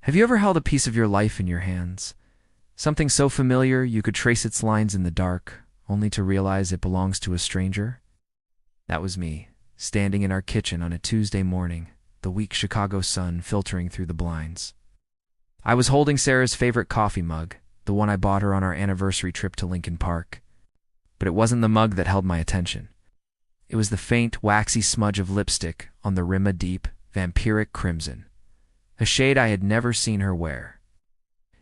Have you ever held a piece of your life in your hands? Something so familiar you could trace its lines in the dark, only to realize it belongs to a stranger? That was me, standing in our kitchen on a Tuesday morning, the weak Chicago sun filtering through the blinds. I was holding Sarah's favorite coffee mug, the one I bought her on our anniversary trip to Lincoln Park. But it wasn't the mug that held my attention. It was the faint, waxy smudge of lipstick on the rim of deep, vampiric crimson, a shade I had never seen her wear.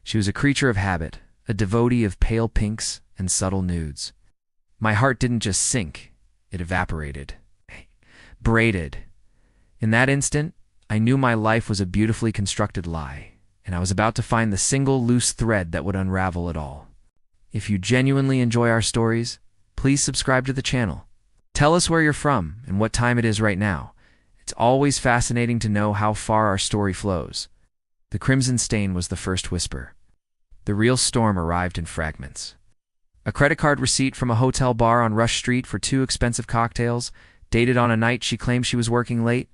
She was a creature of habit, a devotee of pale pinks and subtle nudes. My heart didn't just sink, it evaporated. Braided. In that instant, I knew my life was a beautifully constructed lie, and I was about to find the single loose thread that would unravel it all. If you genuinely enjoy our stories, please subscribe to the channel. Tell us where you're from and what time it is right now. It's always fascinating to know how far our story flows. The crimson stain was the first whisper. The real storm arrived in fragments. A credit card receipt from a hotel bar on Rush Street for 2 expensive cocktails, dated on a night she claimed she was working late.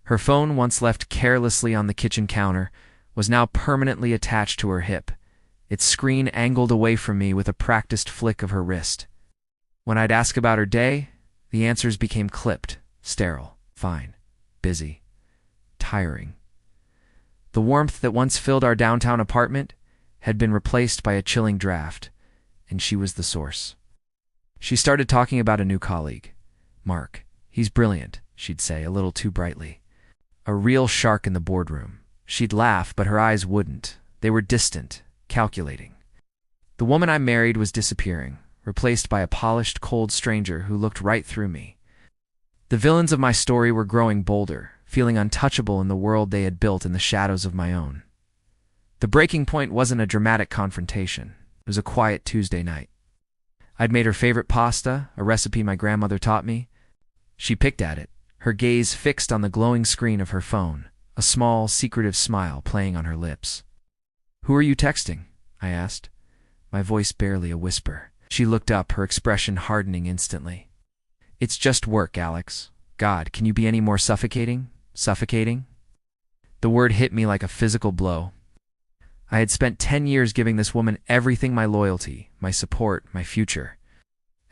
Her phone, once left carelessly on the kitchen counter, was now permanently attached to her hip, its screen angled away from me with a practiced flick of her wrist. When I'd ask about her day, the answers became clipped, sterile, fine, busy, tiring. The warmth that once filled our downtown apartment had been replaced by a chilling draft, and she was the source. She started talking about a new colleague. Mark, he's brilliant, she'd say, a little too brightly. A real shark in the boardroom. She'd laugh, but her eyes wouldn't. They were distant, calculating. The woman I married was disappearing, replaced by a polished, cold stranger who looked right through me. The villains of my story were growing bolder, feeling untouchable in the world they had built in the shadows of my own. The breaking point wasn't a dramatic confrontation. It was a quiet Tuesday night. I'd made her favorite pasta, a recipe my grandmother taught me. She picked at it, her gaze fixed on the glowing screen of her phone, a small, secretive smile playing on her lips. "Who are you texting?" I asked, my voice barely a whisper. She looked up, her expression hardening instantly. "It's just work, Alex. God, can you be any more suffocating? Suffocating?" The word hit me like a physical blow. I had spent 10 years giving this woman everything, my loyalty, my support, my future,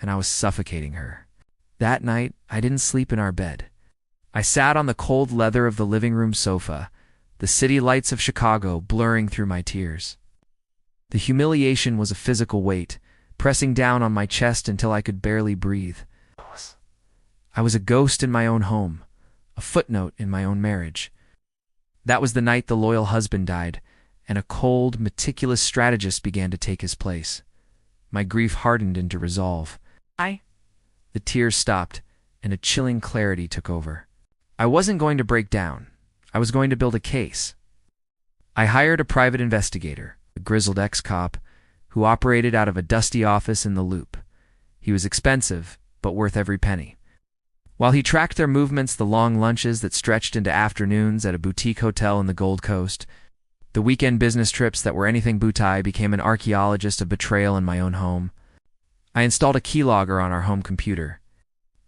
and I was suffocating her. That night, I didn't sleep in our bed. I sat on the cold leather of the living room sofa, the city lights of Chicago blurring through my tears. The humiliation was a physical weight, pressing down on my chest until I could barely breathe. I was a ghost in my own home, a footnote in my own marriage. That was the night the loyal husband died, and a cold, meticulous strategist began to take his place. My grief hardened into resolve. The tears stopped, and a chilling clarity took over. I wasn't going to break down. I was going to build a case. I hired a private investigator, a grizzled ex-cop, who operated out of a dusty office in the Loop. He was expensive, but worth every penny. While he tracked their movements, the long lunches that stretched into afternoons at a boutique hotel in the Gold Coast, the weekend business trips that were anything boutique, became an archaeologist of betrayal in my own home. I installed a keylogger on our home computer.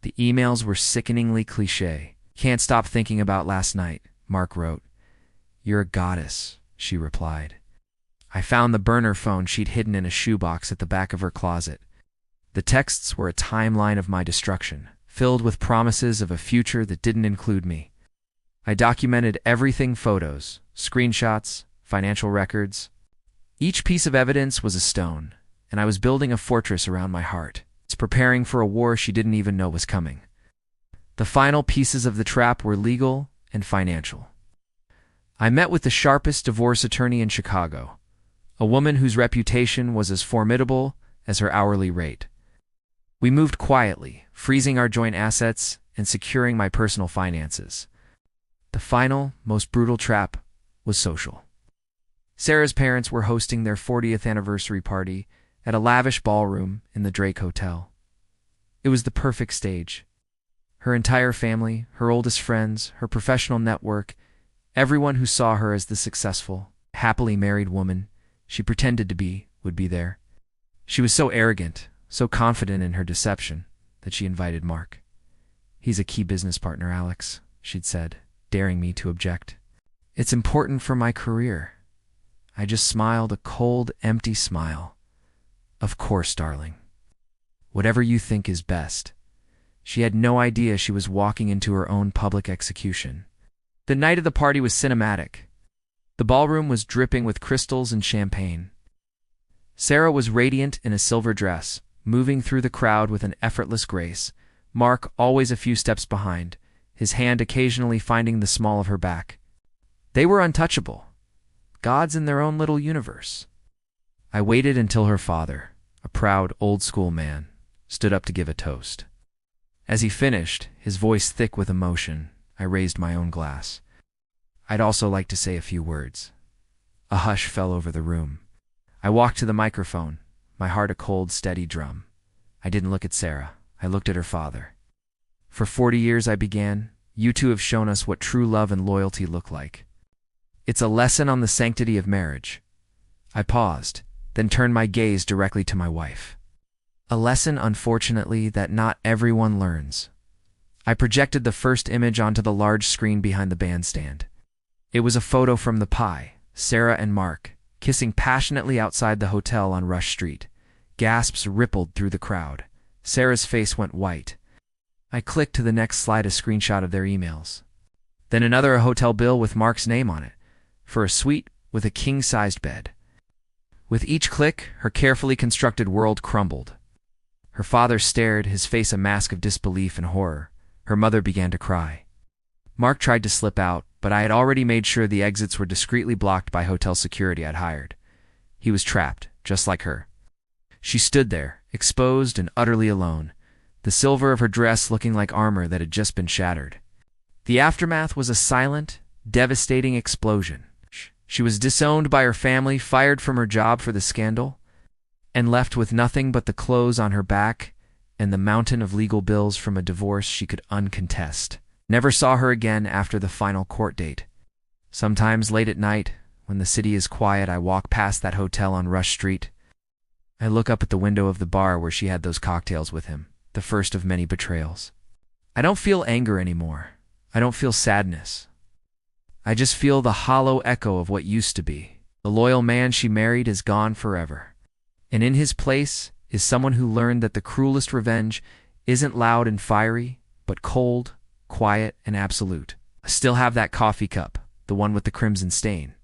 The emails were sickeningly cliché. "Can't stop thinking about last night," Mark wrote. "You're a goddess," she replied. I found the burner phone she'd hidden in a shoebox at the back of her closet. The texts were a timeline of my destruction, filled with promises of a future that didn't include me. I documented everything: photos, screenshots, financial records. Each piece of evidence was a stone, and I was building a fortress around my heart. It's preparing for a war she didn't even know was coming. The final pieces of the trap were legal and financial. I met with the sharpest divorce attorney in Chicago, a woman whose reputation was as formidable as her hourly rate. We moved quietly, freezing our joint assets and securing my personal finances. The final, most brutal trap was social. Sarah's parents were hosting their 40th anniversary party at a lavish ballroom in the Drake Hotel. It was the perfect stage. Her entire family, her oldest friends, her professional network, everyone who saw her as the successful, happily married woman she pretended to be would be there. She was so arrogant, so confident in her deception, that she invited Mark. "He's a key business partner, Alex," she'd said, daring me to object. "It's important for my career," I just smiled, a cold, empty smile. Of course, darling. Whatever you think is best. She had no idea she was walking into her own public execution. The night of the party was cinematic. The ballroom was dripping with crystals and champagne. Sarah was radiant in a silver dress, moving through the crowd with an effortless grace. Mark, always a few steps behind, his hand occasionally finding the small of her back. They were untouchable, gods in their own little universe. I waited until her father, a proud, old-school man, stood up to give a toast. As he finished, his voice thick with emotion, I raised my own glass. I'd also like to say a few words. A hush fell over the room. I walked to the microphone, my heart a cold, steady drum. I didn't look at Sarah. I looked at her father. For 40 years, I began, you two have shown us what true love and loyalty look like. It's a lesson on the sanctity of marriage. I paused, then turned my gaze directly to my wife. A lesson, unfortunately, that not everyone learns. I projected the first image onto the large screen behind the bandstand. It was a photo from the pie, Sarah and Mark, kissing passionately outside the hotel on Rush Street. Gasps rippled through the crowd. Sarah's face went white. I clicked to the next slide, a screenshot of their emails. Then another, a hotel bill with Mark's name on it, for a suite with a king-sized bed. With each click, her carefully constructed world crumbled. Her father stared, his face a mask of disbelief and horror. Her mother began to cry. Mark tried to slip out, but I had already made sure the exits were discreetly blocked by hotel security I'd hired. He was trapped, just like her. She stood there, exposed and utterly alone, the silver of her dress looking like armor that had just been shattered. The aftermath was a silent, devastating explosion. She was disowned by her family, fired from her job for the scandal, and left with nothing but the clothes on her back and the mountain of legal bills from a divorce she could uncontest. Never saw her again after the final court date. Sometimes late at night, when the city is quiet, I walk past that hotel on Rush Street. I look up at the window of the bar where she had those cocktails with him, the first of many betrayals. I don't feel anger anymore. I don't feel sadness. I just feel the hollow echo of what used to be. The loyal man she married is gone forever. And in his place is someone who learned that the cruelest revenge isn't loud and fiery, but cold, quiet, and absolute. I still have that coffee cup, the one with the crimson stain.